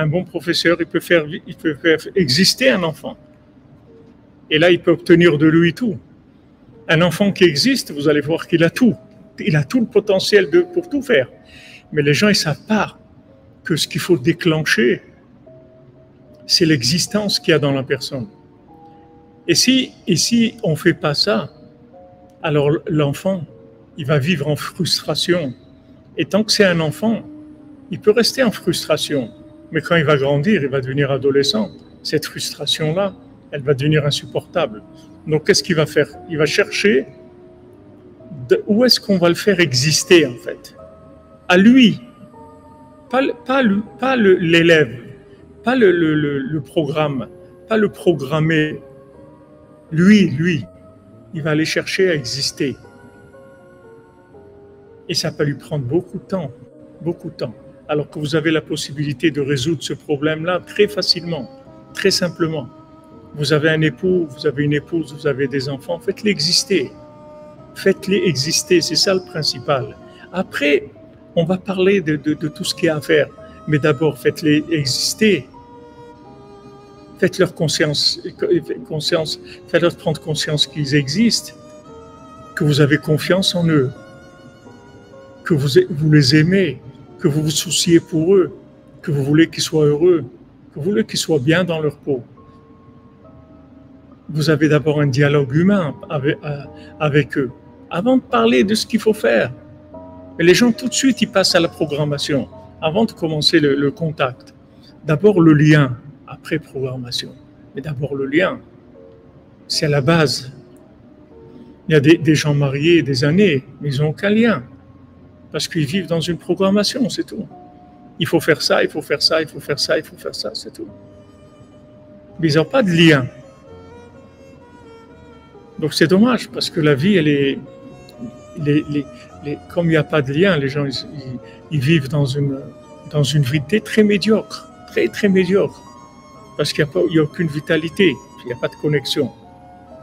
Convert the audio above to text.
Un bon professeur, il peut faire exister un enfant. Et là, il peut obtenir de lui tout. Un enfant qui existe, vous allez voir qu'il a tout. Il a tout le potentiel pour tout faire. Mais les gens, ils ne savent pas que ce qu'il faut déclencher, c'est l'existence qu'il y a dans la personne. Et si on ne fait pas ça, alors l'enfant, il va vivre en frustration. Et tant que c'est un enfant, il peut rester en frustration. Mais quand il va grandir, il va devenir adolescent. Cette frustration-là, elle va devenir insupportable. Donc, qu'est-ce qu'il va faire? Il va chercher où est-ce qu'on va le faire exister, en fait. À lui, pas l'élève, pas le programme, pas le programmer. Lui, il va aller chercher à exister. Et ça peut lui prendre beaucoup de temps. Alors que vous avez la possibilité de résoudre ce problème-là très facilement, très simplement. Vous avez un époux, vous avez une épouse, vous avez des enfants, faites-les exister. Faites-les exister, c'est ça le principal. Après, on va parler de tout ce qu'il y a à faire. Mais d'abord, faites-les exister. Faites-leur faites-leur prendre conscience qu'ils existent, que vous avez confiance en eux, que vous les aimez, que vous vous souciez pour eux, que vous voulez qu'ils soient heureux, que vous voulez qu'ils soient bien dans leur peau. Vous avez d'abord un dialogue humain avec eux, avant de parler de ce qu'il faut faire. Et les gens, tout de suite, ils passent à la programmation, avant de commencer le contact. D'abord le lien, après programmation. Mais d'abord le lien, c'est à la base. Il y a des gens mariés des années, mais ils n'ont aucun lien. Parce qu'ils vivent dans une programmation, c'est tout. Il faut faire ça, il faut faire ça, il faut faire ça, il faut faire ça, c'est tout. Mais ils n'ont pas de lien. Donc c'est dommage, parce que la vie, elle est... comme il n'y a pas de lien, les gens, ils vivent dans une vie très médiocre, très médiocre. Parce qu'il n'y a aucune vitalité, il n'y a pas de connexion.